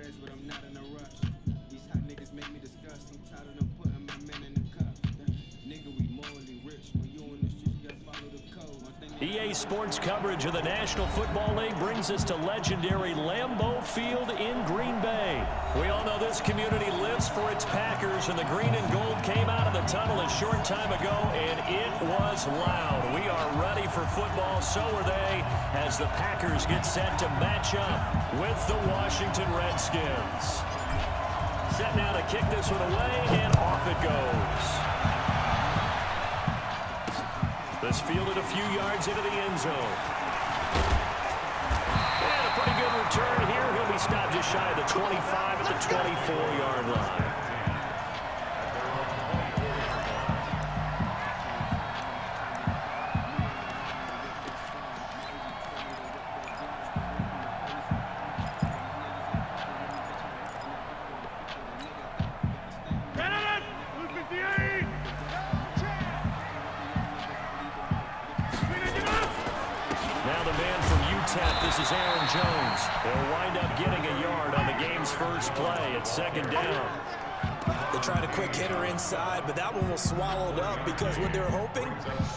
best, but I'm not in a rush. These hot niggas make me disgust. I'm tired of them putting my men in the cup. Nigga, we morally rich. When you in the streets, you gotta follow the code. EA Sports coverage of the National Football League brings us to legendary Lambeau Field in Green Bay. We all know this community lives for its Packers, and the green and gold came out of the tunnel a short time ago, and it was loud. We are ready for football, so are they, as the Packers get set to match up with the Washington Redskins. Set now to kick this one away, and off it goes. This fielded a few yards into the end zone. And a pretty good return here. He'll be stopped just shy of the 25 at the 24-yard line. This is Aaron Jones. They'll wind up getting a yard on the game's first play at second down. They tried a quick hitter inside, but that one was swallowed up because what they're hoping,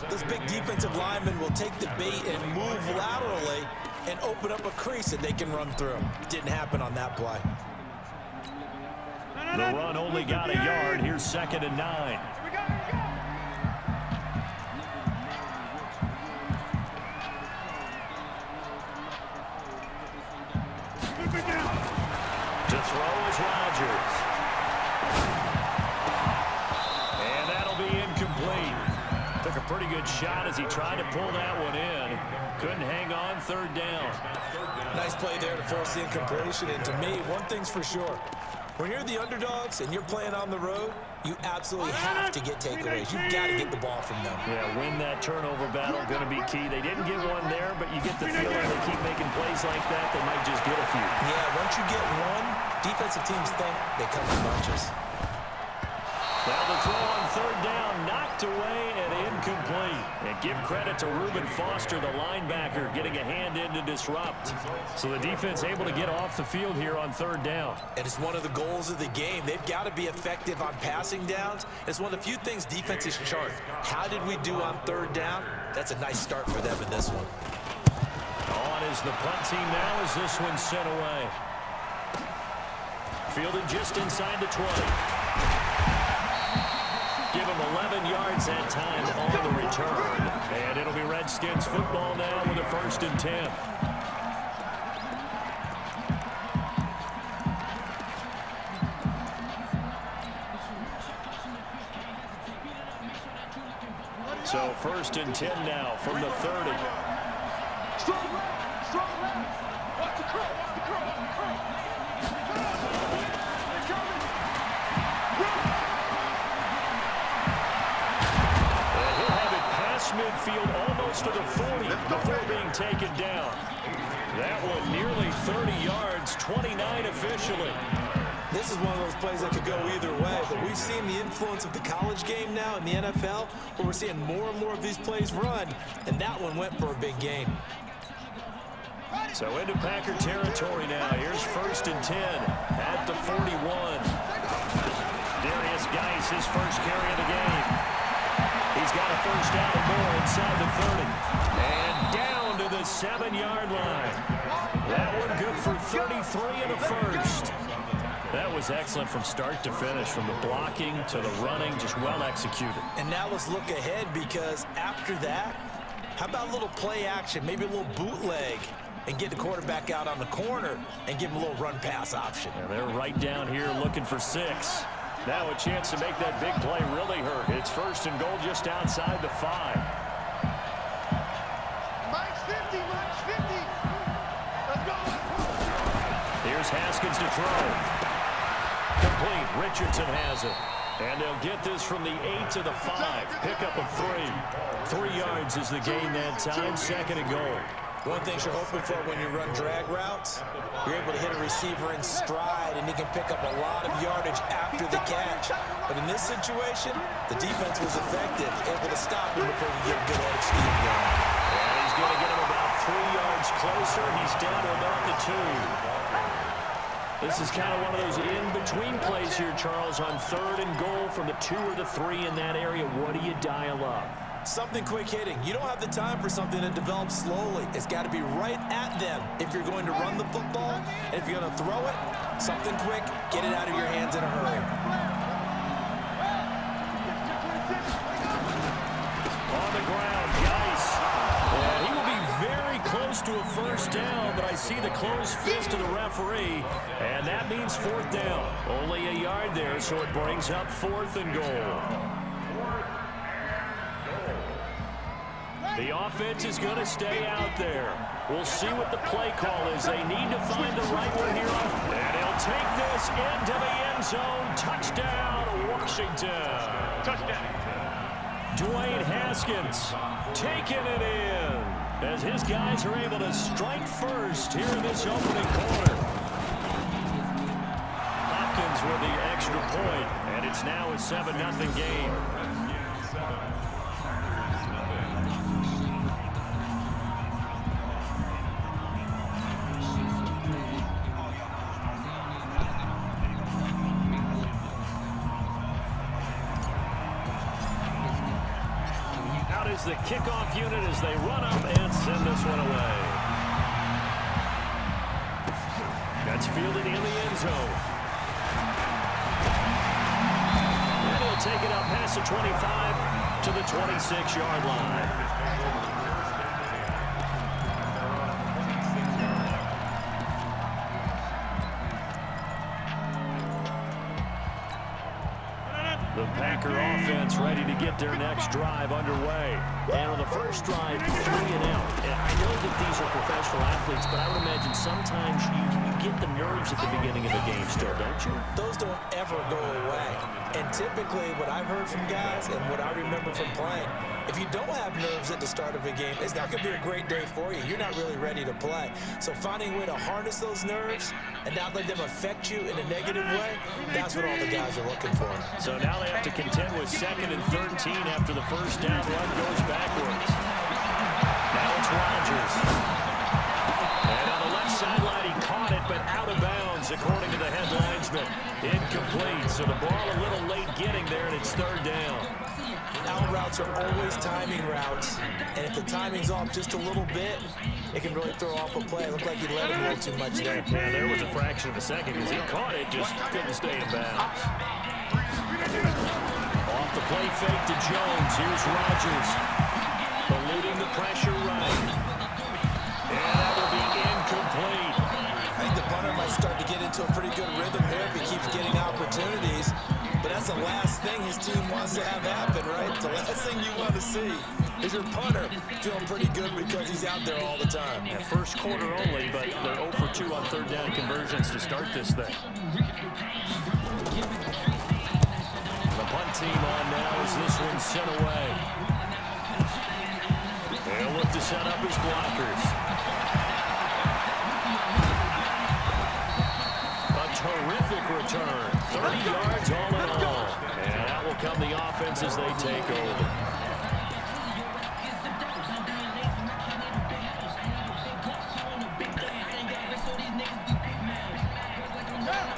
this big defensive lineman will take the bait and move laterally and open up a crease that they can run through. Didn't happen on that play. The run only got a yard. Here's second and 9. To throw is Rodgers. And that'll be incomplete. Took a pretty good shot as he tried to pull that one in. Couldn't hang on, third down. Nice play there to force the incompletion. And to me, one thing's for sure. When you're the underdogs and you're playing on the road, you absolutely have to get takeaways. You've got to get the ball from them. Yeah, win that turnover battle, going to be key. They didn't get one there, but you get the feeling they keep making plays like that, they might just get a few. Yeah, once you get one, defensive teams think they come in bunches. Now the throw on third down, knocked away and incomplete. And give credit to Reuben Foster, the linebacker, getting a hand in to disrupt. So the defense able to get off the field here on third down. And it's one of the goals of the game. They've got to be effective on passing downs. It's one of the few things defenses chart. How did we do on third down? That's a nice start for them in this one. On is the punt team now as this one's sent away. Fielded just inside the 20. Give him 11 yards that time on the return. And it'll be Redskins football now with a 1st and 10. So 1st and 10 now from the 30. Strong left. Watch the curl. Midfield almost to the 40 before being taken down. That one nearly 30 yards, 29 officially. This is one of those plays that could go either way, but we've seen the influence of the college game now in the NFL, where we're seeing more and more of these plays run, and that one went for a big gain. So into Packer territory now. Here's 1st and 10 at the 41. Darius Geis, his first carry of the game. He's got a first down and more inside the 30. And down to the 7-yard line. That one good for 33 and a first. That was excellent from start to finish, from the blocking to the running, just well executed. And now let's look ahead, because after that, how about a little play action, maybe a little bootleg, and get the quarterback out on the corner and give him a little run-pass option. Yeah, they're right down here looking for 6. Now a chance to make that big play really hurt. It's 1st and goal just outside the 5. Mike's 50. Let's go. Here's Haskins to throw. Complete. Richardson has it. And they'll get this from the 8 to the 5. Pickup of 3. 3 yards is the gain that time. 2nd and goal. One thing you're hoping for when you run drag routes, you're able to hit a receiver in stride, and he can pick up a lot of yardage after the catch. But in this situation, the defense was effective, able to stop him before he get a good head of steam going. And he's going to get him about 3 yards closer. He's down to about the 2. This is kind of one of those in-between plays here, Charles, on 3rd and goal from the 2 or the 3 in that area. What do you dial up? Something quick hitting. You don't have the time for something that develops slowly. It's got to be right at them if you're going to run the football. And if you're going to throw it, something quick, get it out of your hands in a hurry. On the ground, Geis. And he will be very close to a first down, but I see the closed fist of the referee, and that means 4th down. Only a yard there, so it brings up 4th and goal. The offense is going to stay out there. We'll see what the play call is. They need to find the right one here. And he'll take this into the end zone. Touchdown, Washington. Touchdown. Dwayne Haskins taking it in as his guys are able to strike first here in this opening quarter. Hopkins with the extra point, and it's now a 7-0 game. The kickoff unit as they run up and send this one away. That's fielded in the end zone. And he'll take it up past the 25 to the 26-yard line. The Packer offense ready to get their next drive underway. And on the first drive, 3 and out. And I know that these are professional athletes, but I would imagine sometimes you get the nerves at the beginning of the game still, don't you? Those don't ever go away. And typically what I've heard from guys and what I remember from playing, if you don't have nerves at the start of a game, it's not going to be a great day for you. You're not really ready to play. So finding a way to harness those nerves and not let them affect you in a negative way, that's what all the guys are looking for. So now they have to contend with 2nd and 13 after the first down run goes backwards. Now it's Rodgers. And on the left sideline, he caught it, but out of bounds, according to the head linesman. Incomplete, so the ball a little late getting there, and it's 3rd down. Out routes are always timing routes, and if the timing's off just a little bit, it can really throw off a play. It looked like he let him a little too much there. Yeah, there was a fraction of a second because he caught it, just couldn't stay in bounds. Off the play fake to Jones. Here's Rodgers. Eluding the pressure right. And that will be incomplete. I think the punter might start to get into a pretty good rhythm here if he keeps getting opportunities. But that's the last thing his team wants to have happen, right? The last thing you want to see is your punter feeling pretty good because he's out there all the time. Yeah, first quarter only, but they're 0 for 2 on 3rd down conversions to start this thing. The punt team on now as this one's sent away. They'll look to set up his blockers. A terrific return. 30 yards all in all. And that will come the offense as they take over.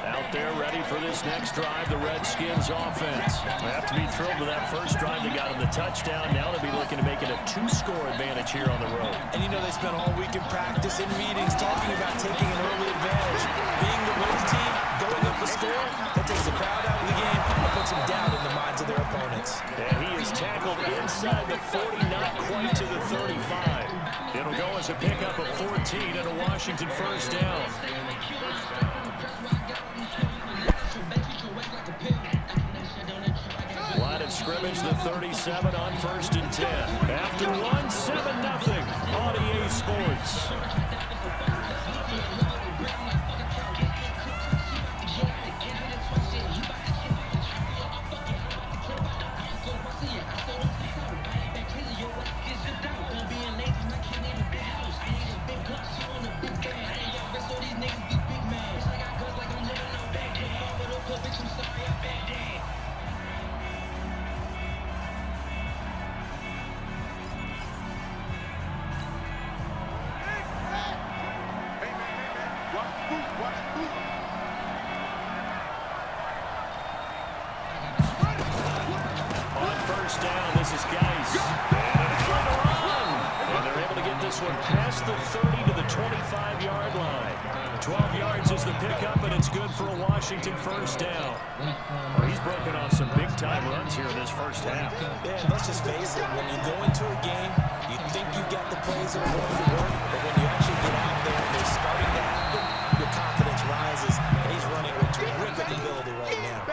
Out there ready for this next drive, the Redskins offense. They have to be thrilled with that first drive. They got him the touchdown. Now they'll be looking to make it a 2-score advantage here on the road. And you know they spent all week in practice, in meetings, talking about taking an early advantage. Being the road team, going up a score, that takes the crowd out of the game and puts them down in the minds of their opponents. And he is tackled inside the 40, not quite to the 35. It'll go as a pickup of 14 and a Washington first down. Line of scrimmage, the 37 on 1st and 10. After one, 7-0 on EA Sports. first down. This is Geis. And it's going to run. And they're able to get this one past the 30 to the 25-yard line. 12 yards is the pickup, and it's good for a Washington first down. Well, he's broken off some big-time runs here in this first half. Yeah, let's just face it. When you go into a game, you think you've got the plays that are going to work, but when you actually get out there and they're starting to happen, your confidence rises, and he's running with terrific ability right now.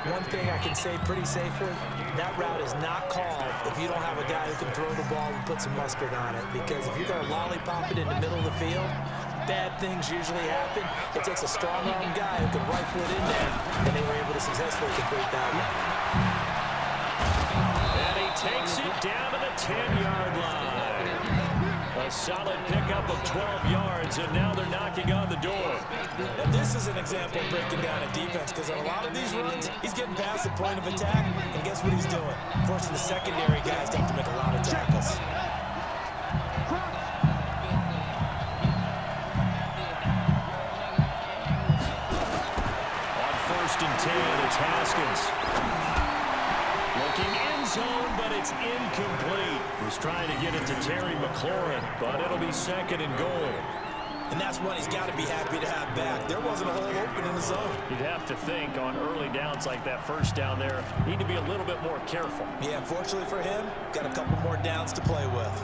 One thing I can say pretty safely, that route is not called if you don't have a guy who can throw the ball and put some mustard on it. Because if you're going to lollipop it in the middle of the field, bad things usually happen. It takes a strong-arm guy who can rifle it in there, and they were able to successfully complete that one. And he takes it down to the 10-yard line. A solid pickup of 12 yards, and now they're knocking on the door. Now this is an example of breaking down a defense, because on a lot of these runs, he's getting past the point of attack, and guess what he's doing? Forcing the secondary guys to have to make a lot of tackles. On 1st and 10, it's Haskins. Looking end zone, but it's incomplete. He's trying to get it to Terry McLaurin, but it'll be 2nd and goal. And that's one he's got to be happy to have back. There wasn't a hole open in the zone. You'd have to think on early downs like that first down there, need to be a little bit more careful. Yeah, fortunately for him, got a couple more downs to play with.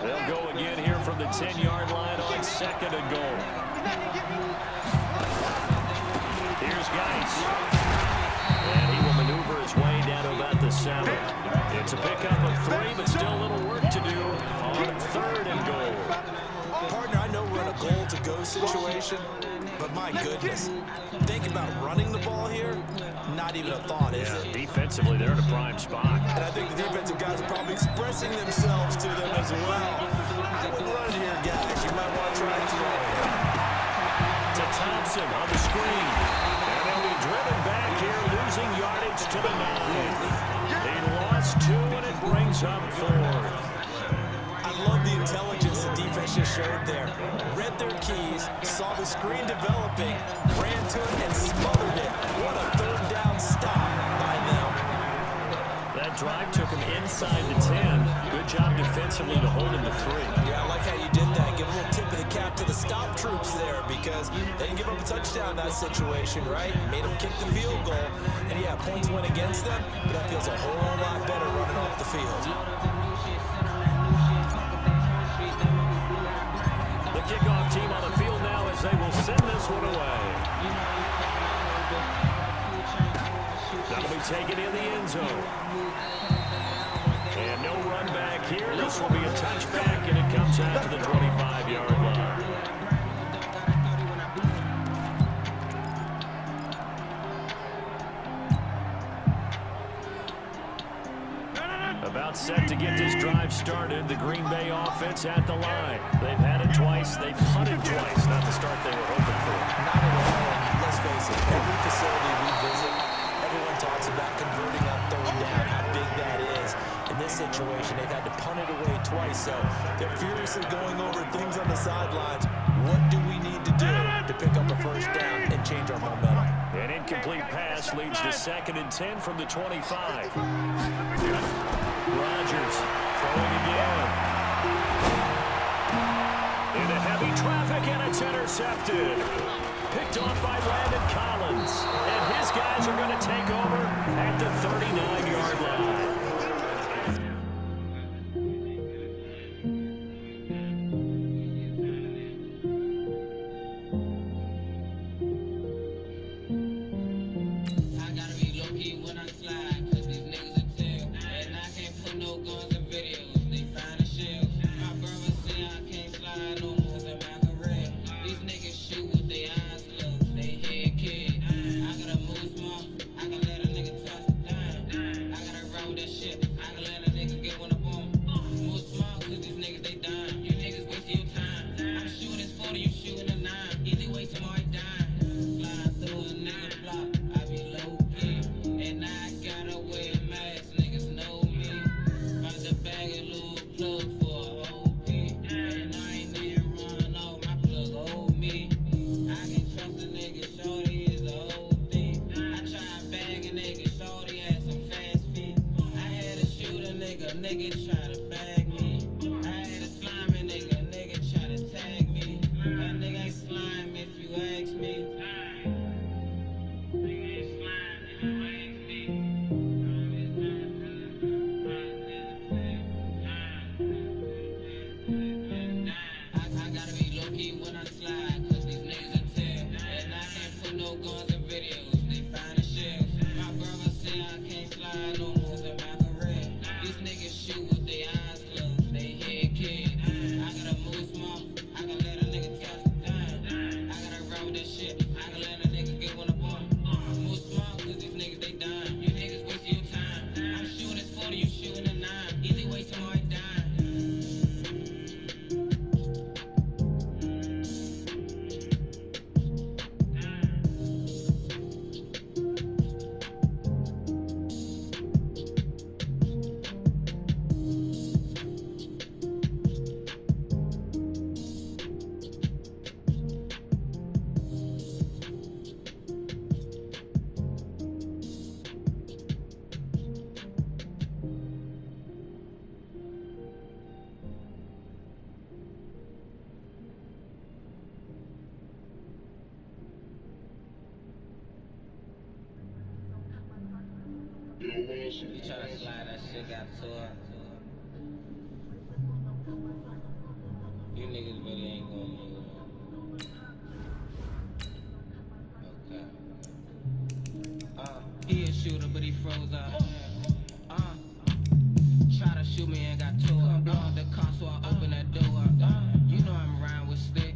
They'll go again here from the 10-yard line on 2nd and goal. Here's Geis. And he will maneuver his way down to about the 7. It's a pickup of 3, but still a little work to do on 3rd and goal. Partner, I know we're in a goal-to-go situation, but my goodness, think about running the ball here. Not even a thought, is it? Defensively, they're in a prime spot. And I think the defensive guys are probably expressing themselves to them as well. I wouldn't run it here, guys. You might want to try and throw it. To Thompson on the screen. And they'll be driven back here, losing yardage to the 9. They lost 2, and it brings up 4th. I love the intelligence the defense just showed there. Read their keys, saw the screen developing, ran to it, and smothered it. What a 3rd down stop by them. That drive took him inside the 10. Good job defensively to hold him to 3. Yeah, I like how you did that. Give a little tip of the cap to the stop troops there, because they didn't give up a touchdown in that situation, right? Made them kick the field goal. And yeah, points went against them, but that feels a whole lot better running off the field. The kickoff team on the field now as they will send this one away. That'll be taken in the end zone. And no run back here. This will be a touchback, and it comes out to the 25-yard line. About set to get this drive started. The Green Bay offense at the line. They've had it twice. They've punted twice. Not the start they were hoping for. Not at all. And let's face it, every facility we visit, everyone talks about converting on 3rd down, how big that is. In this situation, they've had to punt it away twice, so they're furiously going over things on the sidelines. What do we need to do to pick up a 1st down and change our momentum? An incomplete pass leads to 2nd and 10 from the 25. Rodgers throwing again. Into heavy traffic, and it's intercepted. Picked off by Landon Collins. And his guys are going to take over at the 39-yard line. I gotta move small, I can let a nigga touch the dime. I gotta roll this with no guns and videos. They find the shells. My brother said I can't slide no more than Macarena. These niggas shoot with their eyes closed. They head kid. I gotta move small. I can let a nigga catch the dime. I gotta run with that shit. I can let a nigga get one up on. Move small cause these niggas they dying. You niggas wasting your time. I'm shooting this 40, you shooting a 9. Either way, tomorrow I die. You tryna slide that shit got tore. You niggas really ain't gonna make it. Okay. He a shooter, but he froze up. Try to shoot me and got tore. The car, so I open that door up. You know I'm riding with stick.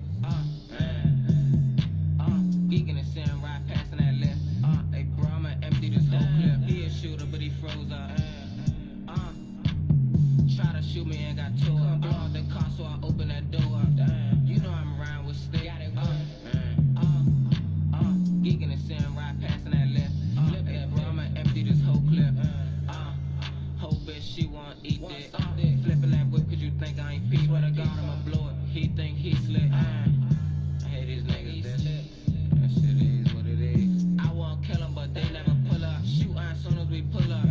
Geeking and sitting right passing that left. Hey bro, I'ma empty this whole clip. He a shooter, but he froze up. Try to shoot me and got tore. The car, so I open that door up. You know I'm riding with stick. Geeking and sitting right passing that left. Hey bro, I'ma empty this whole clip. Whole bitch, she wanna eat dick. Flipping that whip cause you think I ain't peep. Swear to God, I'ma blow it. He think he slick. I hate these niggas, that shit is what it is. I won't kill them, but they never pull up. Shoot as soon as we pull up.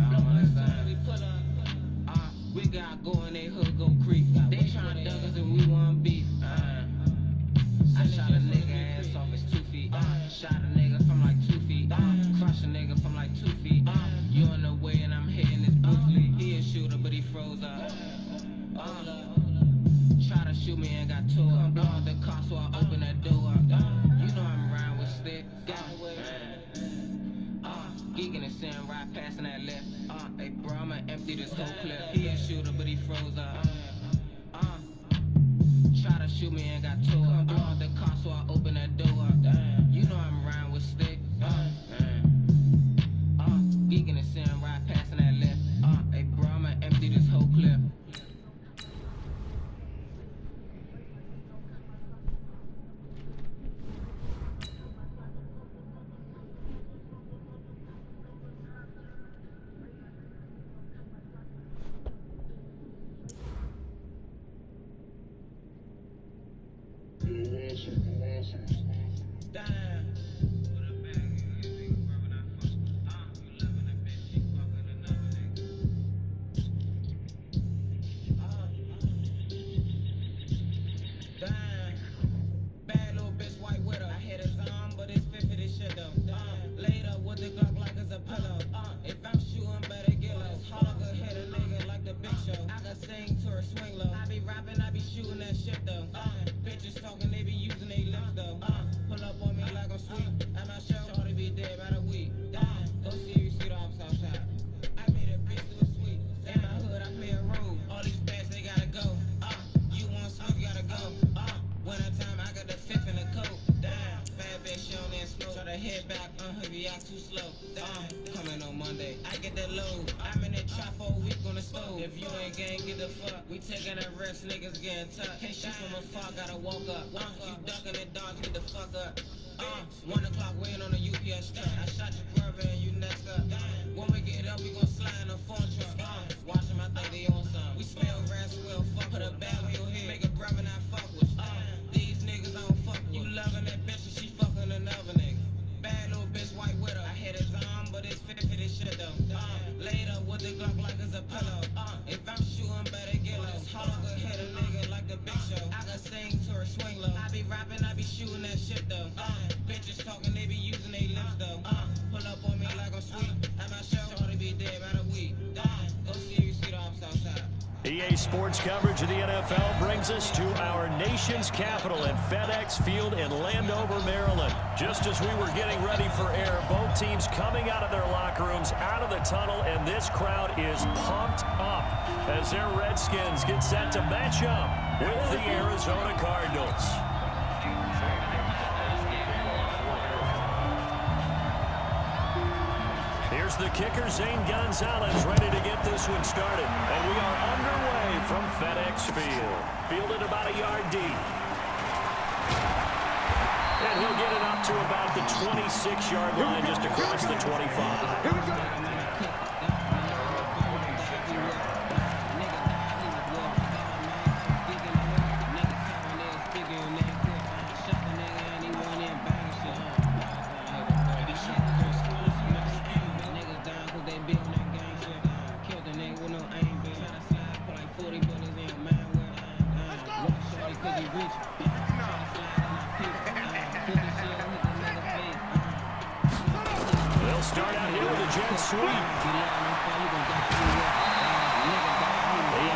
We got go in they hood, go creep. They tryna dug us and we want beef. I shot a nigga ass off his 2 feet. Shot a nigga from like 2 feet. Crush a nigga from like 2 feet. You in the way and I'm hitting this Bruce Lee. He a shooter, but he froze up. Try to shoot me and got tore. The car, so I open that door up. You know I'm riding with stick. Geeking and sitting right passing that left. Hey bro, I'ma empty this whole clip. He a shooter, but he froze up. Try to shoot me and got tore. The car, so I open that door up. You know I'm riding with stick. Geeking and sitting right passing that left. Hey bro, I'ma empty this whole clip. Damn. Bad little bitch, white widow. I hit his arm, but it's fit for this shit though. Later with the Glock like it's a pillow. If I'm shooting, better get low. Hog a hit a nigga like the Big Show. I can sing to her swing low. I be rapping, I be shooting that shit though. Bitches talking, they be using they lips though. Pull up on me like I'm sweet. At my show, shorty be dead by the week. Go see if you see the ops outside. I made a bitch do a sweet. In my hood, I play a role. All these bats, they gotta go. You want smoke, you gotta go. Winter time, I got the fifth in the coat. Damn, bad bitch, she on that smoke. Try to head back, heavy out too slow. Coming on Monday, I get that load. I'm in the trap all week on the stove. If you ain't gang, get the fuck. We taking a rest, niggas getting tough. Can't shoot from afar, gotta walk up. You ducking the dogs, get the fuck up. 1 o'clock waiting on the UPS truck. I shot your brother and you next up. When we get up, we gon' slide in a phone truck. Watch them, I think they on some. We smell grass, well, fuck. Put a bag on your head, make a brother not fuck with you. These niggas I don't fuck with. You loving that bitch and she fucking another nigga. Bad little bitch, white widow. I hit his arm, but it's fit for this shit though. Later with the Glock like it's a pillow. If I'm shooting, better get low. Hog a hit a nigga like the Big Show. I can sing to her swing low. I be rapping, I be shooting that shit though. Bitches talking, they be sports coverage of the NFL brings us to our nation's capital at FedEx Field in Landover, Maryland. Just as we were getting ready for air, both teams coming out of their locker rooms, out of the tunnel, and this crowd is pumped up as their Redskins get set to match up with the Arizona Cardinals. Here's the kicker, Zane Gonzalez, ready to get this one started. And we are underway from FedEx Field. Fielded about a yard deep. And he'll get it up to about the 26-yard line, just across the 25. They'll start out here with a jet sweep. 8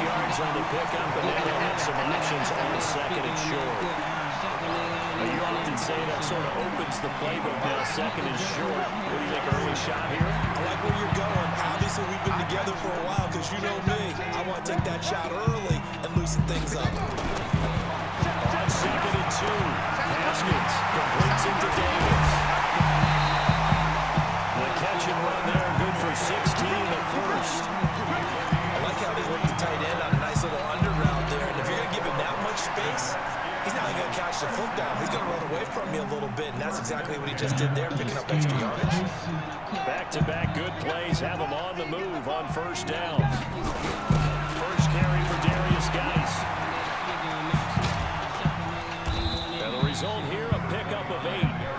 yards on the pickup, and now they'll have some options on second and short. You often say that sort of opens the playbook now, second and short. What do you think, early shot here? I like where you're going. Obviously, we've been together for a while because you know me. I want to take that shot early and loosen things up. On second and 2, Haskins completes it to Davis. The catch and run there, good for 16 the first. I like how they work the tight end on a nice little under route there. And if you're going to give him that much space, he's not going to catch the foot down. He's going to run away from you a little bit, and that's exactly what he just did there, picking up extra yardage. Back-to-back good plays have him on the move on first down. First carry for Darius Geis. And the result here, a pickup of 8.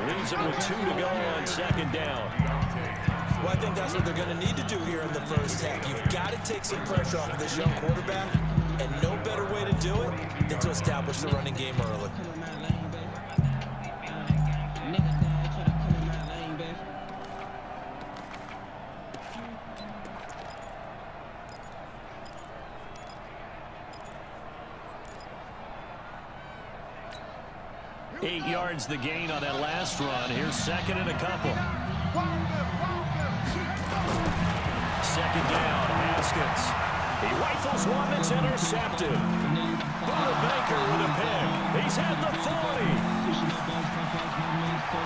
Leaves him with 2 to go on second down. Well, I think that's what they're going to need to do here in the first half. You've got to take some pressure off of this young quarterback, and no better way to do it than to establish the running game early. Eight yards the gain on that last run. Here's second and a couple. Second down, Haskins. He rifles one that's intercepted. Buda Baker with a pick. He's at the 40.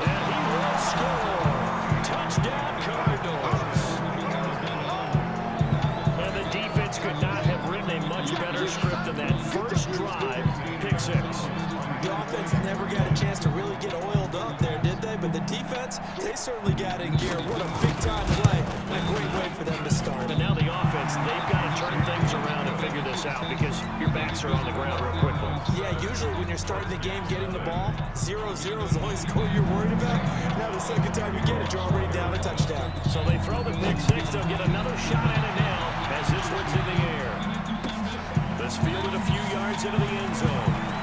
And he will score. Touchdown, Cardinals. And the defense could not have written a much better script than that first drive. Pick 6. The offense never got a chance to really get oiled up there, did they? But the defense, they certainly got in gear. What a big-time play. And a great way for them to start. And now the offense, they've got to turn things around and figure this out because your backs are on the ground real quickly. Yeah, usually when you're starting the game, getting the ball, 0-0 is the only score you're worried about. Now the second time you get it, you're already down a touchdown. So they throw the pick 6. They'll get another shot at it now as this one's in the air. This fielded a few yards into the end zone.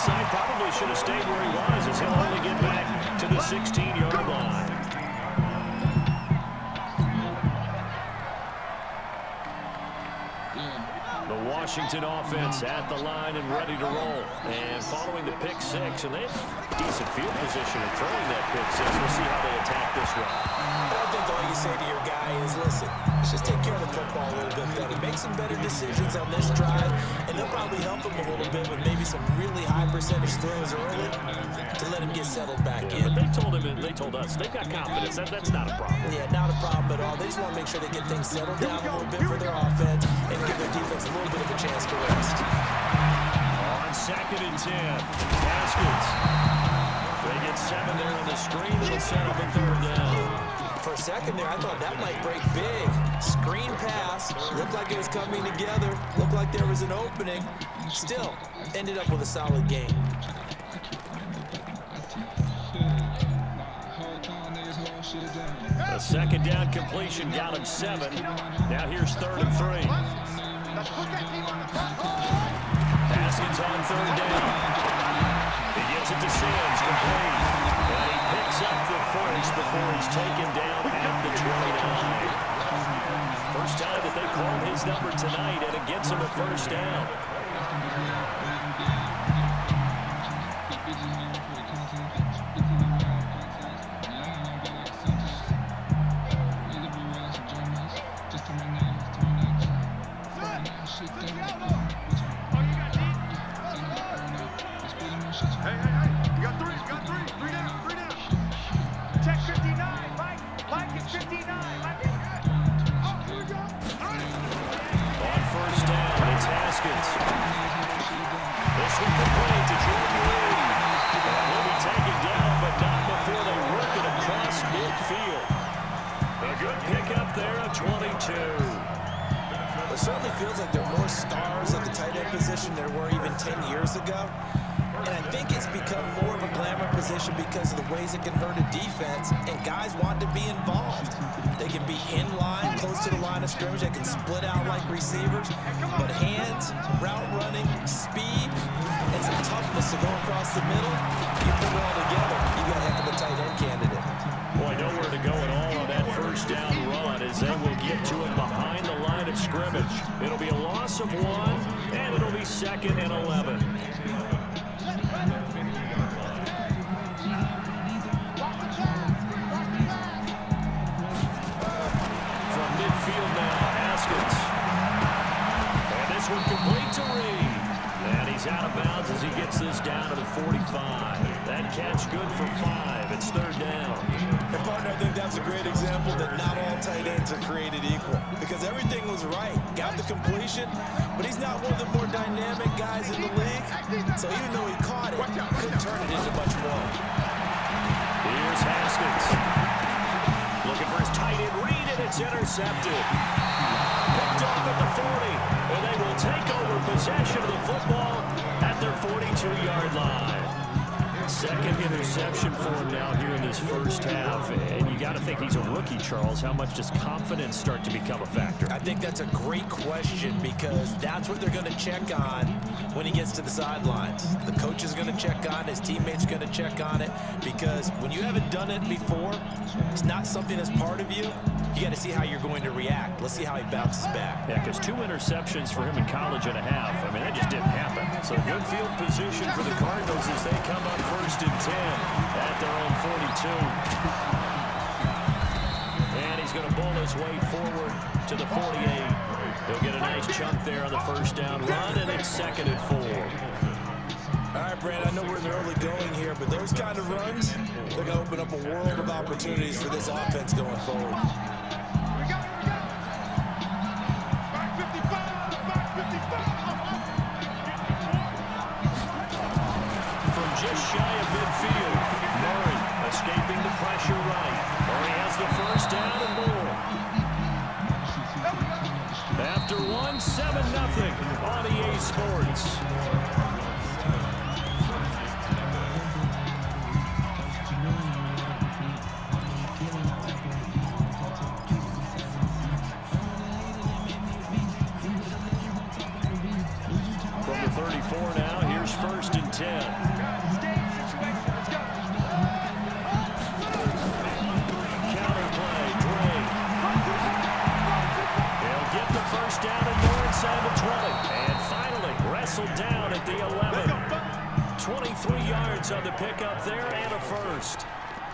Side probably should have stayed where he was as he'll only get back to the 16-yard line. The Washington offense at the line and ready to roll. And following the pick 6, and they have decent field position in throwing that pick 6. We'll see how they attack this one. I think all you say to your guy is, listen, let's just take care of the football a little bit better. Make some better decisions on this drive, and they'll probably help him a little bit with maybe some really high percentage throws early to let him get settled back in. But they told us, they've got confidence. That's not a problem. Yeah, not a problem at all. They just want to make sure they get things settled down a little bit for their offense and give their defense a little bit of a chance to rest. On second and 10, Haskins. They get 7 there on the screen. It'll set up a third down. For a second there, I thought that might break big. Screen pass. Looked like it was coming together. Looked like there was an opening. Still, ended up with a solid game. A second down completion got him 7. Now here's 3rd and 3. Haskins on 3rd down. He gets it to Sims, complete. And he picks up the first before he's taken down at the 29. First time that they called his number tonight, and it gets him a first down. It certainly feels like there are more stars at the tight end position than there were even 10 years ago. And I think it's become more of a glamour position because of the ways it can hurt a defense, and guys want to be involved. They can be in line, close to the line of scrimmage. They can split out like receivers. But hands, route running, speed, and some toughness to go across the middle, you put it all together, you got a heck of a tight end candidate. Boy, nowhere to go at all on that first down run as they will get to it behind the line of scrimmage. It'll be a loss of 1, and it'll be 2nd and 11. From midfield now, Haskins. And this one complete to Reed. And he's out of bounds as he gets this down to the 45. That catch good for 5. It's 3rd down. And partner, I think that's a great example that not all tight ends are created equal, because everything was right. Got the completion, but he's not one of the more dynamic guys in the league. So even though he caught it, couldn't turn it into much more. Here's Haskins. Looking for his tight end read, and it's intercepted. Picked off at the 40, and they will take over possession of the football at their 42-yard line. Second interception for him now here in this first half. And you got to think he's a rookie, Charles. How much does confidence start to become a factor? I think that's a great question, because that's what they're going to check on when he gets to the sidelines. The coach is going to check on it. His teammates are going to check on it, because when you haven't done it before, it's not something that's part of you. You got to see how you're going to react. Let's see how he bounces back. Yeah, because 2 interceptions for him in college and a half. I mean, that just didn't happen. So good field position for the Cardinals as they come up 1st and 10 at their own 42. And he's going to bowl his way forward to the 48. He'll get a nice chunk there on the first down run, and it's 2nd and 4. All right, Brand, I know we're in the early going here, but those kind of runs, they're going to open up a world of opportunities for this offense going forward. From just shy of midfield, Murray escaping the pressure right. Murray has the first down and more. After 1, 7-0 on EA Sports. From the 34 now, here's 1st and 10. Counter play, Drake. He'll get the first down and more inside the 20. And finally wrestled down at the 11. 23 yards on the pickup there and a first.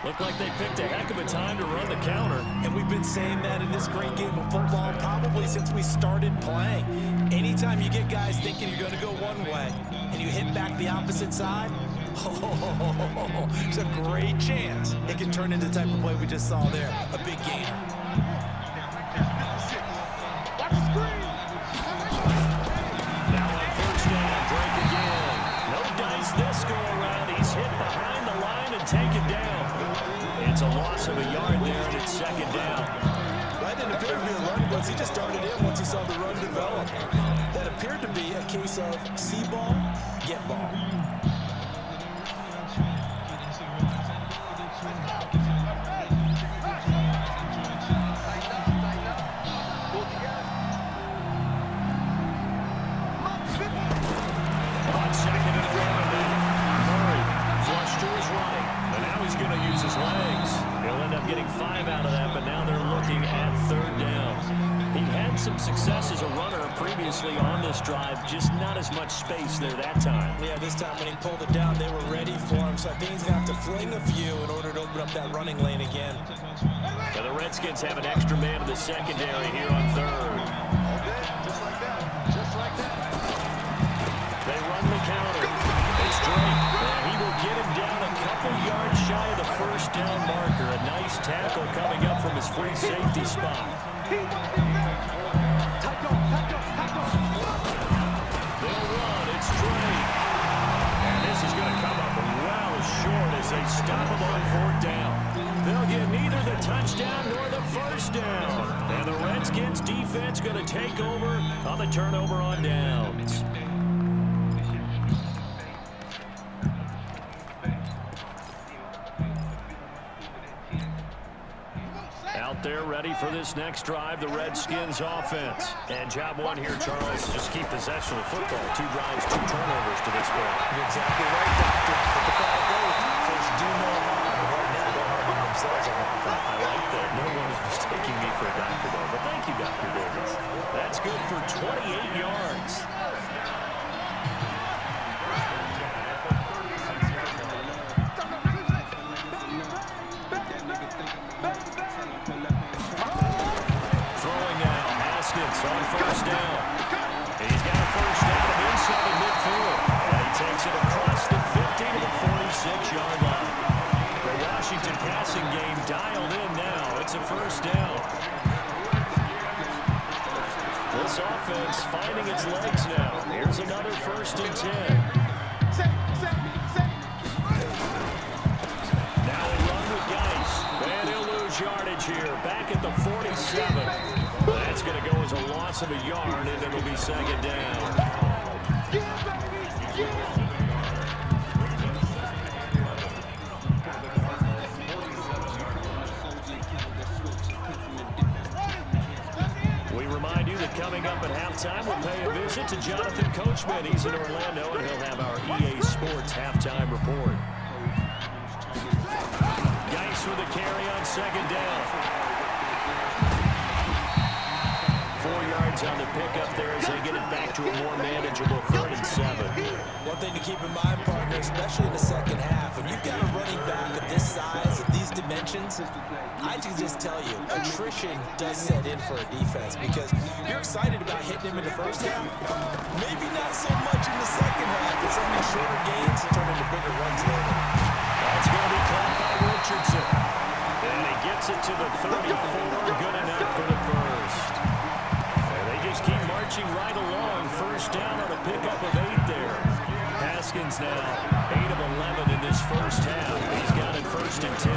Looked like they picked a heck of a time to run the counter. And we've been saying that in this great game of football probably since we started playing. Anytime you get guys thinking you're going to go one way and you hit back the opposite side, there's a great chance it can turn into the type of play we just saw there, a big gainer. Now on first down, Drake again. No dice this go around. He's hit behind the line and taken down. It's a loss of a yard there, and it's 2nd down. That didn't appear to be a run blitz. He just started in once he saw the run develop. That appeared to be a case of see ball, get ball. On 2nd and 11, Murray flush to his right, and now he's going to use his legs. He'll end up getting 5 out of that, but now they're looking at 3rd down. He had some success as a runner previously on this drive, just not as much space there that time. Yeah, this time when he pulled it down, they were ready for him, so I think he's going to have to fling a few in order to open up that running lane again. So the Redskins have an extra man in the secondary here on third. Just like that. Just like that. They run the counter. It's Drake. And he will get him down a couple yards shy of the first down marker. A nice tackle coming up from his free safety spot. He wants him there. Tackle. They'll run. It's Drake. And this is going to come up well short as they stop him on fourth down. They'll get neither the touchdown nor the first down. And the Redskins defense going to take over on the turnover on downs. Out there ready for this next drive, the Redskins offense. And job one here, Charles, just keep possession of the football. 2 drives, 2 turnovers to this point. You're exactly right, Doctor. But the call goes, first do no harm. Right now, they're harming themselves on offense. I like that. No one is mistaking me for a doctor, though. But thank you, Dr. Davis. That's good for 28 yards. On first down. He's got a first down of inside midfield. And he takes it across the 50 to the 46-yard line. The Washington passing game dialed in now. It's a first down. This offense finding its legs now. Here's another 1st and 10. Now they run with Geis. And he'll lose yardage here. Back at the 47. That's going to go as a loss of a yard, and it'll be 2nd down. We remind you that coming up at halftime, we'll pay a visit to Jonathan Coachman. He's in Orlando, and he'll have our EA Sports halftime report. Geis with a carry on 2nd down. 4 yards on the pickup there as they get it back to a more manageable 3rd and 7. One thing to keep in mind, partner, especially in the second half, when you've got a running back of this size, of these dimensions, I can just tell you, attrition does set in for a defense because you're excited about hitting him in the first half. Maybe not so much in the second half, but some of these shorter gains turn into bigger runs later. That's going to be caught by Richardson. And he gets it to the 34, good enough for the first. Just keep marching right along. First down on a pickup of 8 there. Haskins now 8 of 11 in this first half. He's got it 1st and 10.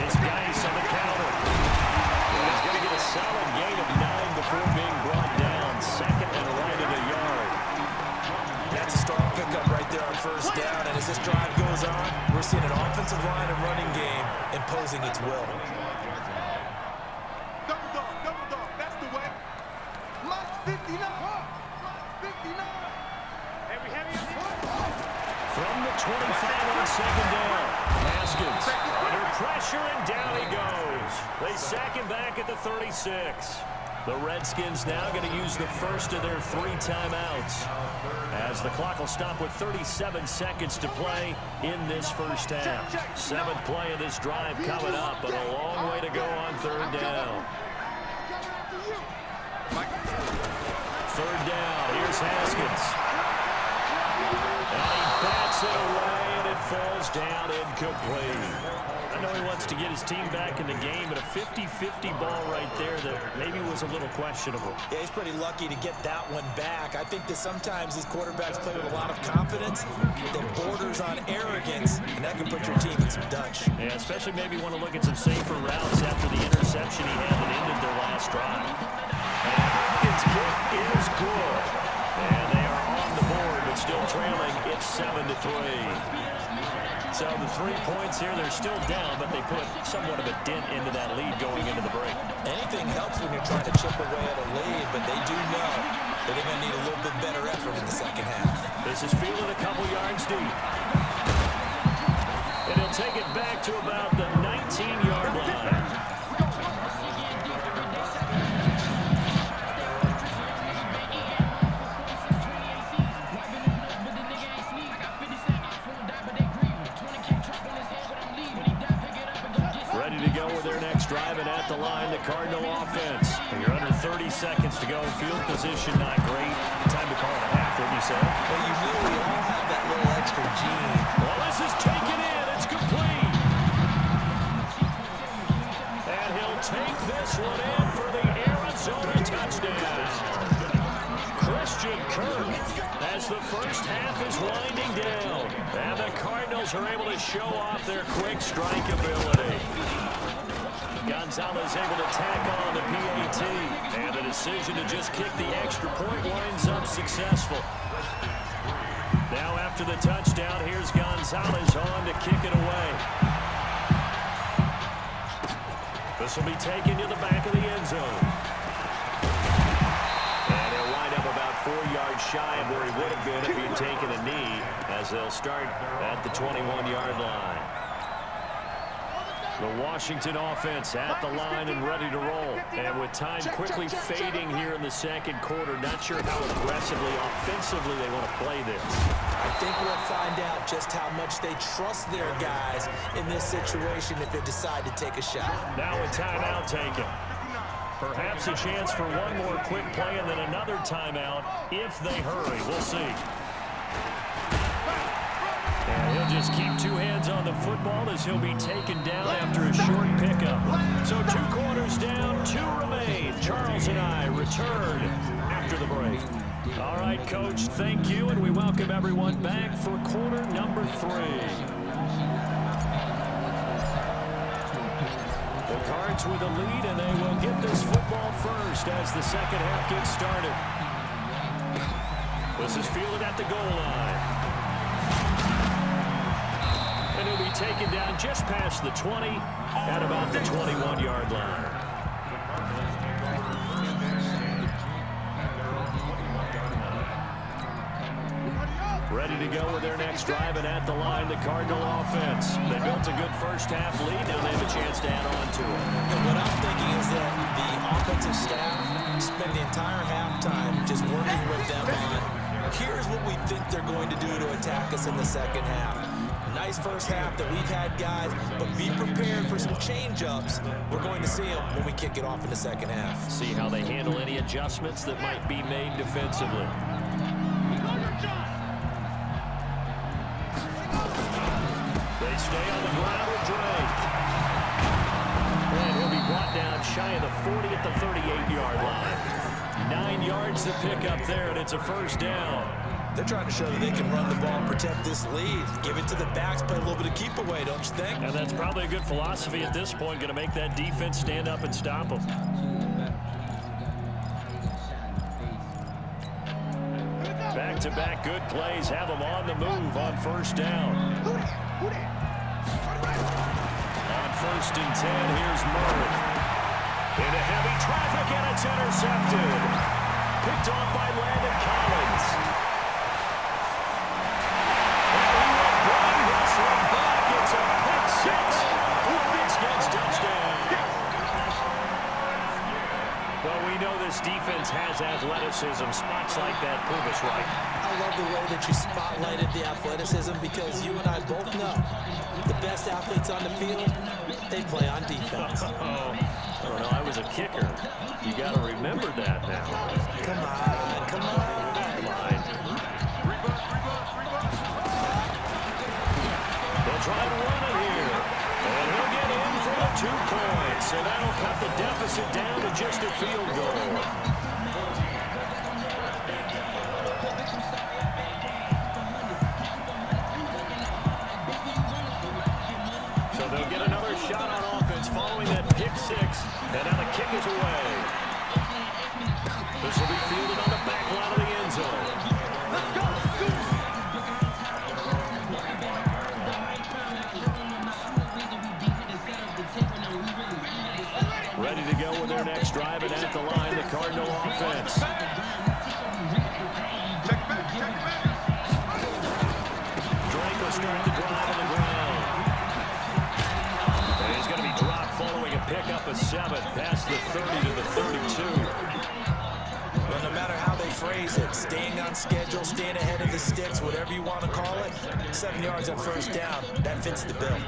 It's Geis on the counter. And he's going to get a solid gain of 9 before being brought down. 2nd and right of a yard. That's a strong pickup right there on first down. And as this drive goes on, we're seeing an offensive line and running game imposing its will. Double dog. That's the way. 59. From the 25 on 2nd down. Haskins under pressure, and down he goes. They sack him back at the 36. The Redskins now going to use the first of their 3 timeouts as the clock will stop with 37 seconds to play in this first half. 7th play of this drive coming up, but a long way to go on 3rd down. 3rd down, here's Haskins. And he bats it away, and it falls down incomplete. I know he wants to get his team back in the game, but a 50-50 ball right there that maybe was a little questionable. Yeah, he's pretty lucky to get that one back. I think that sometimes these quarterbacks play with a lot of confidence that borders on arrogance, and that can put your team in some Dutch. Yeah, especially maybe want to look at some safer routes after the interception he had that ended their last drive. And Hopkins' kick is good. And they are on the board, but still trailing. It's 7-3. So the 3 points here, they're still down, but they put somewhat of a dent into that lead going into the break. Anything helps when you're trying to chip away at a lead, but they do know that they're going to need a little bit better effort in the second half. This is fielded a couple yards deep. And he'll take it back to about the 19-yard line. next drive, and at the line, the Cardinal offense. You're under 30 seconds to go. Field position not great. Time to call it a half, wouldn't you say? Well, you knew we all have that little extra gene. Well, this is taken in. It's complete. And he'll take this one in for the Arizona touchdown. Christian Kirk, as the first half is winding down. And the Cardinals are able to show off their quick strike ability. Gonzalez able to tack on the PAT. And the decision to just kick the extra point winds up successful. Now after the touchdown, here's Gonzalez on to kick it away. This will be taken to the back of the end zone. And he'll wind up about 4 yards shy of where he would have been if he had taken a knee, as they'll start at the 21-yard line. The Washington offense at the line and ready to roll. And with time quickly fading here in the second quarter, not sure how aggressively, offensively they want to play this. I think we'll find out just how much they trust their guys in this situation if they decide to take a shot. Now a timeout taken. Perhaps a chance for one more quick play and then another timeout if they hurry. We'll see. And he'll just keep 2 hands on the football as he'll be taken down after a short pickup. So 2 quarters down, 2 remain. Charles and I return after the break. All right, Coach, thank you, and we welcome everyone back for quarter number 3. The Cards with a lead, and they will get this football first as the second half gets started. This is fielded at the goal line. And he'll be taken down just past the 20 at about the 21-yard line. Ready to go with their next drive, and at the line, the Cardinal offense. They built a good first half lead. Now they have a chance to add on to it. And what I'm thinking is that the offensive staff spend the entire halftime just working with them on, here's what we think they're going to do to attack us in the second half. Nice first half that we've had, guys, but be prepared for some change-ups. We're going to see them when we kick it off in the second half. See how they handle any adjustments that might be made defensively. They stay on the ground with Drake. And he'll be brought down shy of the 40 at the 38-yard line. 9 yards to pick up there, and it's a first down. They're trying to show that they can run the ball and protect this lead. Give it to the backs, play a little bit of keep away, don't you think? And that's probably a good philosophy at this point, going to make that defense stand up and stop them. Back-to-back good plays have them on the move on first down. On 1st and 10, here's Murray. Into heavy traffic, and it's intercepted. Picked off by Landon Collins. And he went blind wrestling back. It's a pick 6. This gets touchdown. Well, we know this defense has athleticism. Spots like that prove us right. I love the way that you spotlighted the athleticism, because you and I both know the best athletes on the field, they play on defense. I don't know. I was a kicker. You got to remember that now. Come on, come on. Fine. They'll try to run it here. And he'll get in for the 2 points. So that'll cut the deficit down to just a field goal. So they'll get another shot on offense following that pick 6. And now the kick is away. This will be fielded on the back line of the end zone. Ready to go with their next drive, and at the line, the Cardinal offense. Drake will start the drive on the ground. And he's going to be dropped following a pickup of 7 past the 30 to the 32. Well, no matter how they phrase it, staying on schedule, staying ahead of the sticks, whatever you want to call it, 7 yards on first down, that fits the bill.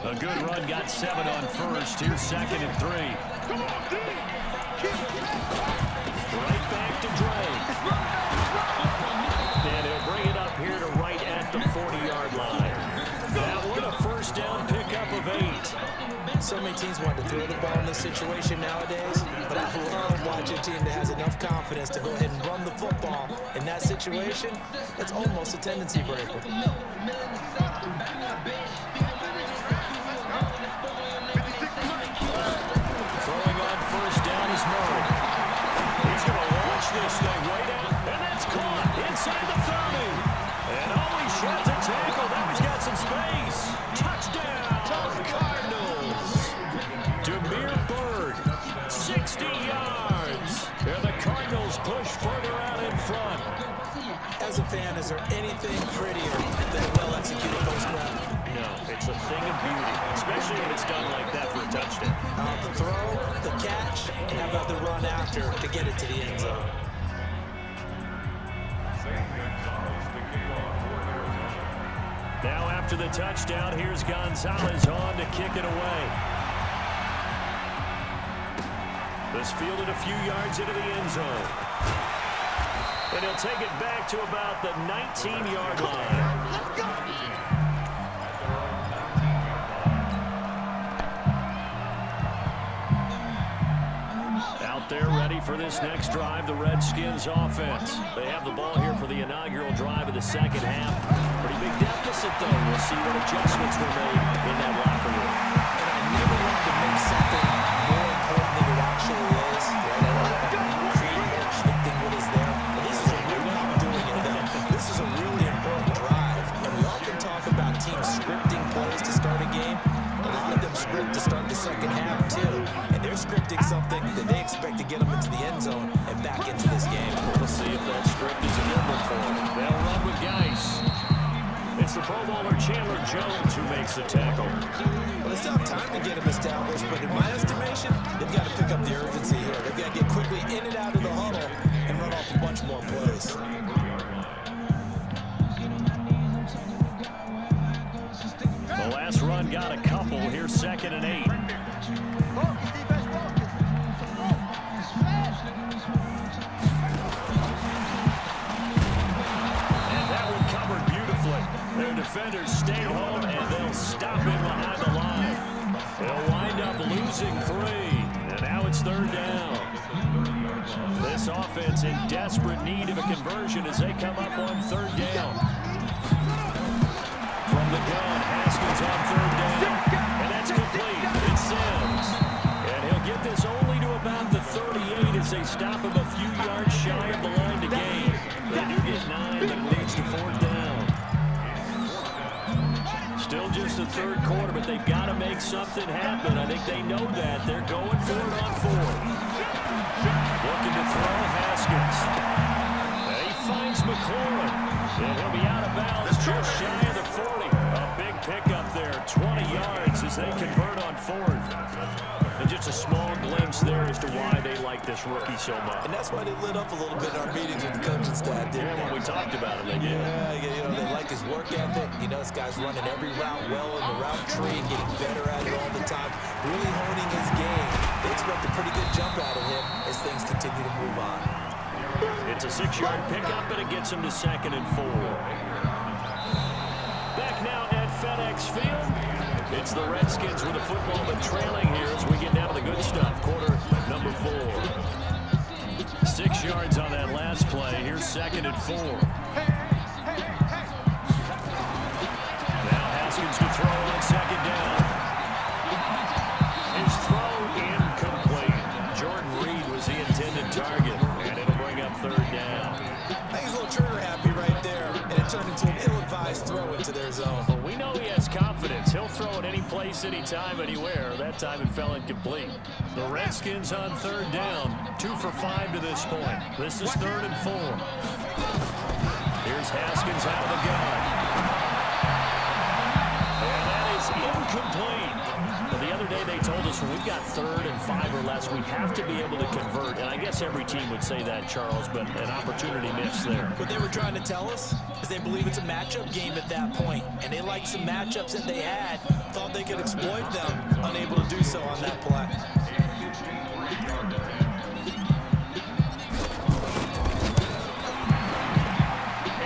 A good run got 7 on first. Here's 2nd and 3. Right back to Drake. And he'll bring it up here to right at the 40-yard line. That one a first down pickup of 8. So many teams want to throw the ball in this situation nowadays, but I love watching a team that has enough confidence to go ahead and run the football. In that situation, it's almost a tendency breaker. Throwing on first down is Murray. He's going to launch this thing way down, and that's caught inside the 30. And he shot to tackle. Now he's got some space. Touchdown, Cardinals. Demir Bird, 60 yards. And the Cardinals push further out in front. As a fan, is there anything prettier than a well-executed post route? No, it's a thing of beauty, especially when it's done like that for a touchdown. The throw, the catch, and how about the run after to get it to the end zone? Now after the touchdown, here's Gonzalez on to kick it away. This fielded a few yards into the end zone. And he'll take it back to about the 19-yard line. Out there ready for this next drive, the Redskins offense. They have the ball here for the inaugural drive of the second half. Pretty big deficit, though. We'll see what adjustments were made in that locker room. And I never wanted to make something more important than it actually is. Creating or restricting what is there. But this is a really not doing it, though. This is a really important drive. And we often talk about teams scripting plays to start a game. A lot of them script to start the second half, too. And they're scripting something that they expect to get them into the end zone and back into this game. We'll see if that script is a good one for them. They'll run with Geis. It's the Pro Bowler Chandler Jones who makes the tackle. Well, they still have time to get him established, but in my estimation, they've got to pick up the urgency here. They've got to get quickly in and out of the huddle and run off a bunch more plays. The last run got a couple. Here's 2nd and 8. And that one covered beautifully. Their defenders stayed home, and they'll stop him behind the line. They'll wind up losing 3. And now it's 3rd down. This offense in desperate need of a conversion as they come up on 3rd down. From the gun, Haskins on 3rd down. And that's complete. It's Sims. And he'll get this only to about the 38 as they stop him a few yards shy of the line to gain. They do get 9, but it leads to 4th down. Still just the 3rd quarter, but they've got to make something happen. I think they know that. They're going for it on 4th. Looking to throw, Haskins. And he finds McLaurin. And he'll be out of bounds just shy of the 40. A big pickup there, 20 yards as they convert on 4th. And just a small glimpse there as to why they like this rookie so much. And that's why they lit up a little bit in our meetings with the coaching staff, didn't they? When we talked about him, they did. Yeah, they like his work ethic. This guy's running every route well in the route tree and getting better at it all the time. Really honing his game. They expect a pretty good jump out of him as things continue to move on. It's a 6-yard pickup, and it gets him to 2nd and 4. Back now at FedEx Field. It's the Redskins with the football, but trailing here as we get down to the good stuff. Quarter number 4. 6 yards on that last play. Here's 2nd and 4. Now Haskins to throw on 2nd down. His throw incomplete. Jordan Reed was the intended target, and it'll bring up 3rd down. I think he's a little trigger happy right there, and it turned into an ill-advised throw into their zone. Well, we know he has confidence. He'll throw it any place, anytime, anywhere. That time it fell incomplete. The Redskins on 3rd down. 2 for 5 to this point. This is 3rd and 4. Here's Haskins out of the gun. And that is incomplete. Well, the other day they told us when we've got 3rd and 5 or less, we have to be able to convert. And I guess every team would say that, Charles, but an opportunity missed there. What they were trying to tell us is they believe it's a matchup game at that point, and they liked some matchups that they had, thought they could exploit them, unable to do so on that play.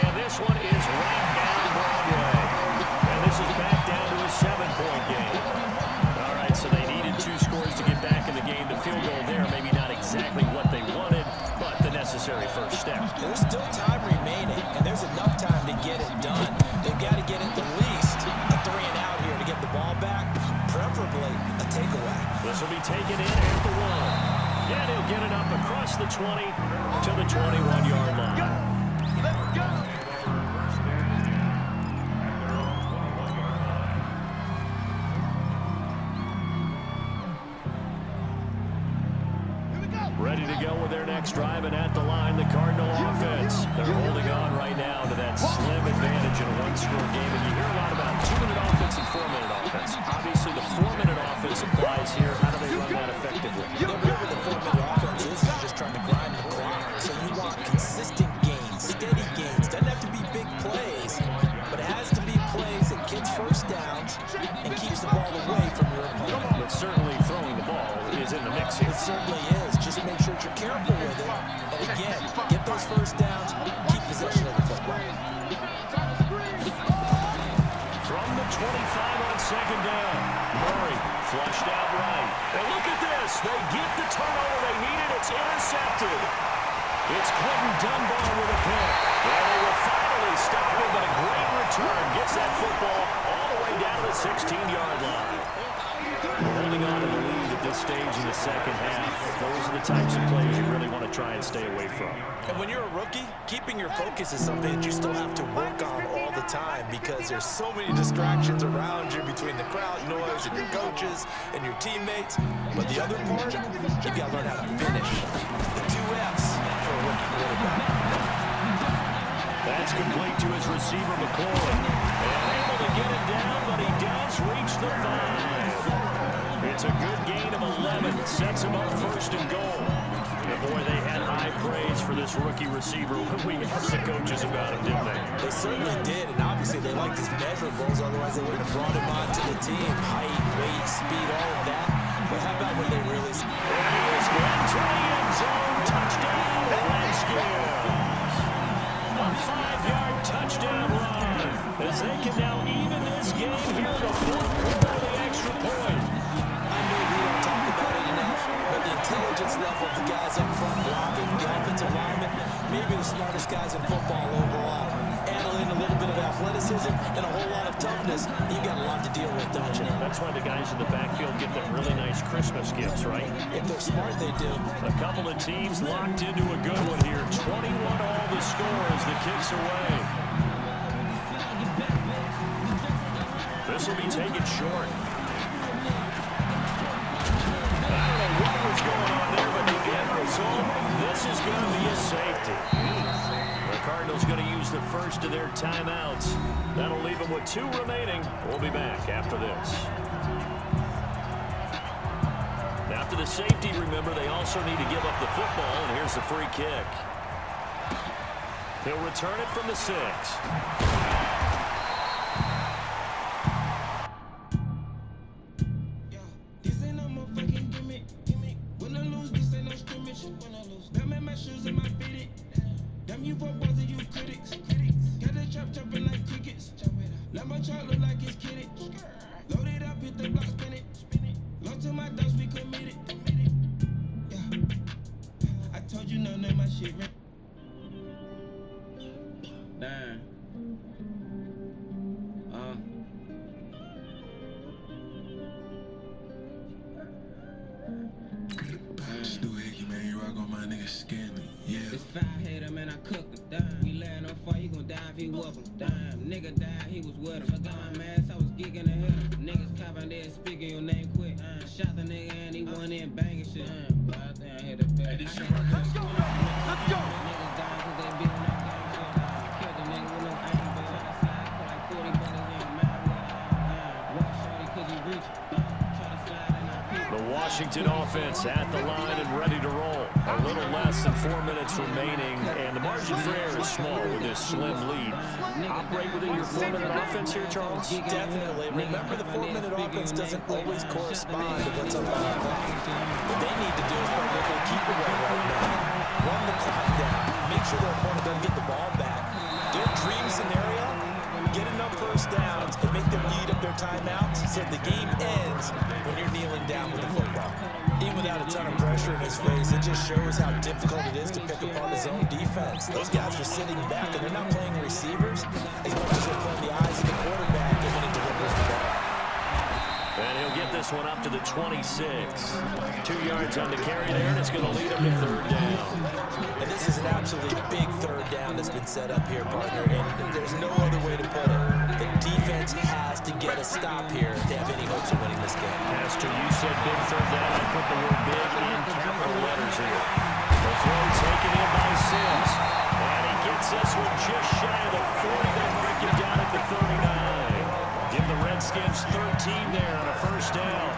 And this one is right down Broadway. And this is back down to a 7-point game. All right, so they needed 2 scores to get back in the game. The field goal there, maybe not exactly what they wanted, but the necessary first step. There's still time remaining, and there's enough time to get it done. They've got to get at the least a 3 and out here to get the ball back, preferably a takeaway. This will be taken in at the 1. And he'll get it up across the 20 to the 21-yard line. Ready to go with their next drive, and at the line, the Cardinal offense. They're holding on right now to that slim advantage in a 1-score game. And you hear a lot about 2-minute offense and 4-minute offense. Obviously, the 4-minute offense applies here. How do they run that effectively? Whatever the 4-minute offense is just trying to grind the clock. So you want consistent gains, steady gains. Doesn't have to be big plays, but it has to be plays that gets first downs and keeps the ball away from your opponent. But certainly throwing the ball is in the mix here. It certainly is. Just make sure that you're careful with it. And again, get those first downs, keep possession of the football. From the 25 on second down, Murray flushed out right. And look at this. They get the turnover they needed. It's intercepted. It's Clinton Dunbar with a pick. And they will finally stop him, but a great return gets that football all the way down to the 16-yard line. Holding on to the lead at this stage in the second half. Those are the types of plays you really want to try and stay away from. And when you're a rookie, keeping your focus is something that you still have to work on all the time because there's so many distractions around you between the crowd noise and your coaches and your teammates. But the other part, you've got to learn how to finish. The 2 F's for a rookie quarterback. That's complete to his receiver, McCoy. And able to get it down, but he does reach the 5. It's a good gain of 11. Sets him up first and goal. And boy, they had high praise for this rookie receiver when we asked the coaches about him, didn't they? They certainly did, and obviously they liked his measurables, otherwise they wouldn't have brought him onto the team. Height, weight, speed, all of that. But how about when they really... There he is, going to the end zone. Touchdown, Redskins. A 5-yard touchdown run as they can now even this game here in the 4th quarter of the extra point. I know we don't talk about it enough, but the intelligence level of the guys up front blocking, the offensive linemen, maybe the smartest guys in football overall. Add in a little bit of athleticism and a whole lot of toughness. You got a lot to deal with, don't you? That's why the guys in the backfield get them really nice Christmas gifts, right? If they're smart, they do. A couple of teams locked into a good one here. 21 all the score as the kicks away. This will be taken short. I don't know what was going on there, but the end result, this is going to be a safety. The Cardinals going to use the first of their timeouts. That'll leave them with 2 remaining. We'll be back after this. After the safety, remember, they also need to give up the football, and here's the free kick. He'll return it from the 6. Washington offense at the line and ready to roll. A little less than 4 minutes remaining, and the margin for error is small with this slim lead. Operate within your 4-minute offense here, Charles? Definitely. Remember, the 4-minute offense doesn't always correspond to what's up on the clock. What they need to do is play with their keep away right now. Run the clock down. Make sure their opponent doesn't get the ball back. Their dream scenario, get enough first downs and make them eat up their timeouts so the game ends when you're kneeling down with the football. Even without a ton of pressure in his face, it just shows how difficult it is to pick apart his own defense. Those guys are sitting back, and they're not playing receivers as much as they're playing the eyes of the quarterback and when he delivers the ball. And he'll get this one up to the 26. 2 yards on the carry there, and it's going to lead him to third down. And this is an absolutely big third down that's been set up here, partner, and there's no other way to put it. The defense has to get a stop here if they have any hopes of winning this game. Pastor, you said big third down. I put the word big in capital letters here. The throw taken in by Sims. And he gets this one just shy of the 40. They break it down at the 39. Give the Redskins 13 there on a first down.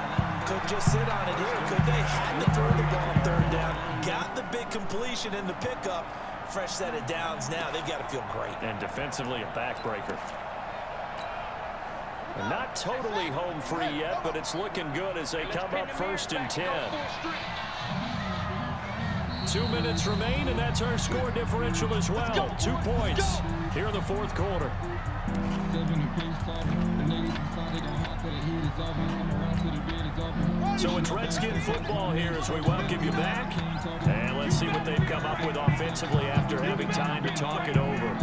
Could just sit on it here. Could they? Had to throw the ball on third down. Got the big completion in the pickup. Fresh set of downs now. They've got to feel great. And defensively, a backbreaker. And not totally home free yet, but it's looking good as they come up 1st and 10. 2 minutes remain, and that's our score differential as well. 2 points here in the fourth quarter. So it's Redskin football here as we welcome you back. And let's see what they've come up with offensively after having time to talk it over.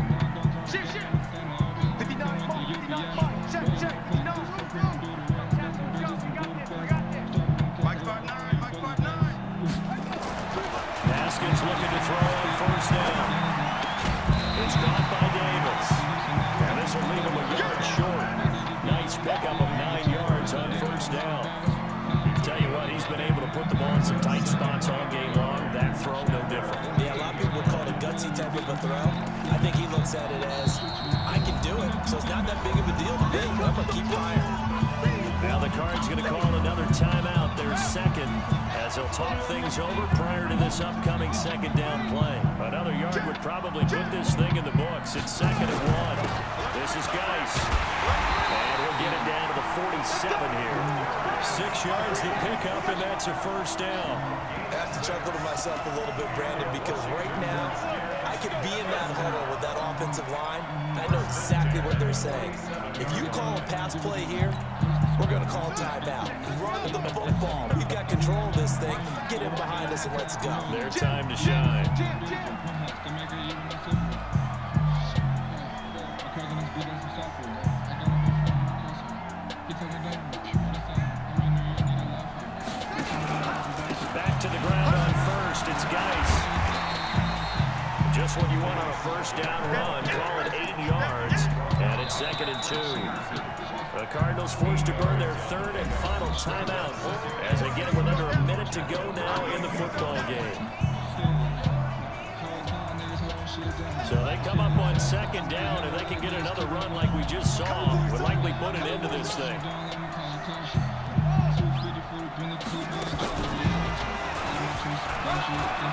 Haskins looking to throw on first down. It's caught by Davis. And this will leave him a yard short. Nice pickup of 9 yards on first down. Tell you what, he's been able to put the ball in some tight spots all game long. That throw, no different. Yeah, a lot of people would call it a gutsy type of a throw. I think he looks at it as, I can do it, so it's not that big of a deal to me. I'm going to keep firing. Now the Cards going to call another timeout, their second, as they'll talk things over prior to this upcoming second down play. Another yard would probably put this thing in the books. It's 2nd and 1. This is Geis. And we'll get it down to the 47 here. 6 yards to pick up, and that's a first down. I have to chuckle to myself a little bit, Brandon, because right now I could be in that huddle with that offensive line. I know exactly what they're saying. If you call a pass play here, we're going to call timeout. Run the football. We've got control of this thing. Get him behind us and let's go. Their time to shine. Back to the ground on first. It's Geis. Just what you want on a first down run. Call it 8 yards. And it's 2nd and 2. The Cardinals forced to burn their third and final timeout as they get it with under a minute to go now in the football game. So they come up on 2nd down, and they can get another run like we just saw. Would likely put an end to this thing.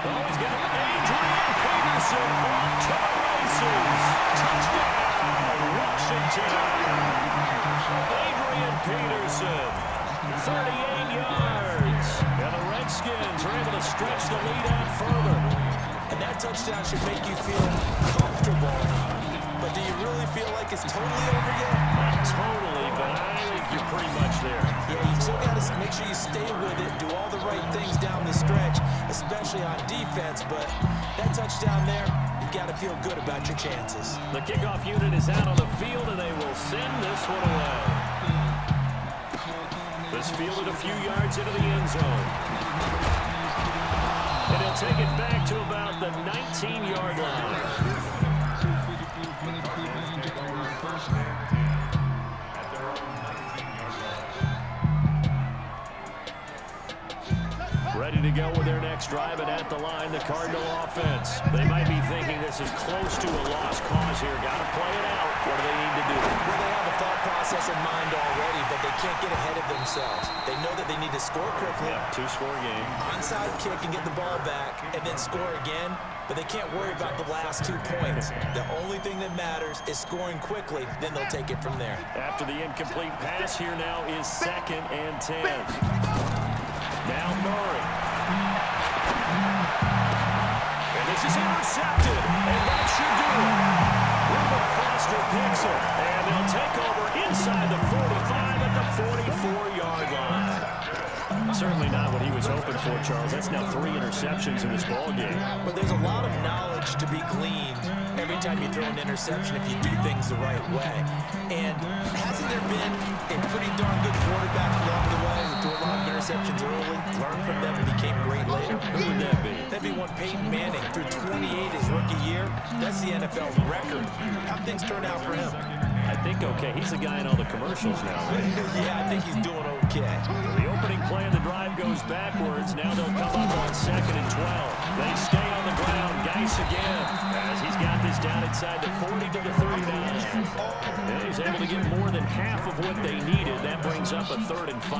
Oh, he's got Adrian Peterson to the races. Touchdown, Washington. Adrian Peterson, 38 yards. And the Redskins are able to stretch the lead out further. And that touchdown should make you feel comfortable. But do you really feel like it's totally over yet? Not totally, but I think you're pretty much there. Yeah, you still got to make sure you stay with it, do all the right things down the stretch, especially on defense. But that touchdown there, you've got to feel good about your chances. The kickoff unit is out on the field, and they will send this one away. This fielded a few yards into the end zone. And he'll take it back to about the 19-yard line. Ready to go with their next drive, and at the line, the Cardinal offense. They might be thinking this is close to a lost cause here. Got to play it out. What do they need to do? Well, they have a thought process in mind already, but they they can't get ahead of themselves. They know that they need to score quickly. Yeah, two-score game. Onside kick and get the ball back and then score again, but they can't worry about the last 2 points. The only thing that matters is scoring quickly, then they'll take it from there. After the incomplete pass, here now is 2nd and 10. Now Murray. And this is intercepted, and that should do it. Reuben Foster picks it, and they'll take over inside the 45 at the 44-yard line. Certainly not what he was hoping for, Charles. That's now 3 interceptions in this ballgame. But there's a lot of knowledge to be gleaned every time you throw an interception if you do things the right way. And hasn't there been a pretty darn good quarterback along the way who threw a lot of interceptions early, learned from them, and became great later? Who would that be? That'd be one Peyton Manning threw 28 his rookie year. That's the NFL record. How'd things turn out for him? I think okay. He's the guy in all the commercials now. Yeah, I think he's doing okay. The opening play of the drive goes backwards. Now they'll come up on 2nd and 12. They stay on the ground. Geis again, as he's got this down inside the 40 to the 39. And he's able to get more than half of what they needed. That brings up a 3rd and 5.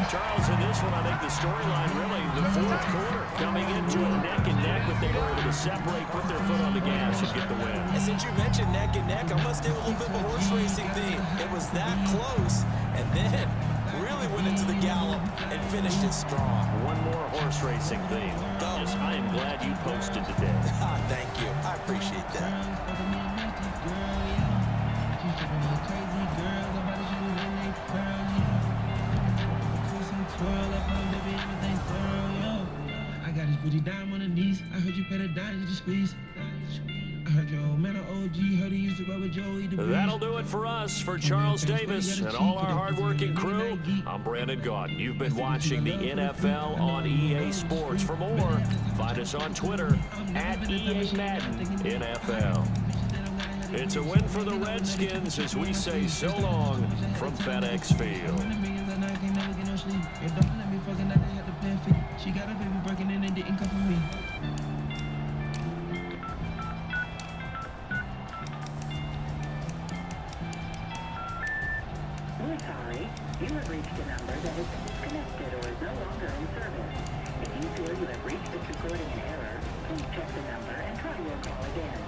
Charles, in this one, I think the storyline really, the 4th quarter, coming into a neck-and-neck, but they were able to separate, put their foot on the gas, and get the win. And since you mentioned neck-and-neck, I must stay with a little bit of a horse racing theme. It was that close, and then really went into the gallop and finished it strong. One more horse racing theme. Yes, I am glad you posted today. Thank you. I appreciate that. I got his booty down on the knees. I heard you pay the dime to squeeze. I heard your old man OG, heard he used to rub with Joey. That'll do it for us. For Charles Davis and all our hardworking crew, I'm Brandon Gaudin. You've been watching the NFL on EA Sports. For more, find us on Twitter at EA Madden NFL. It's a win for the Redskins as we say so long from FedEx Field. She got a baby breaking in and didn't come for me. We're sorry. You have reached a number that has been disconnected or is no longer in service. If you feel you have reached this recording in error, please check the number and try your call again.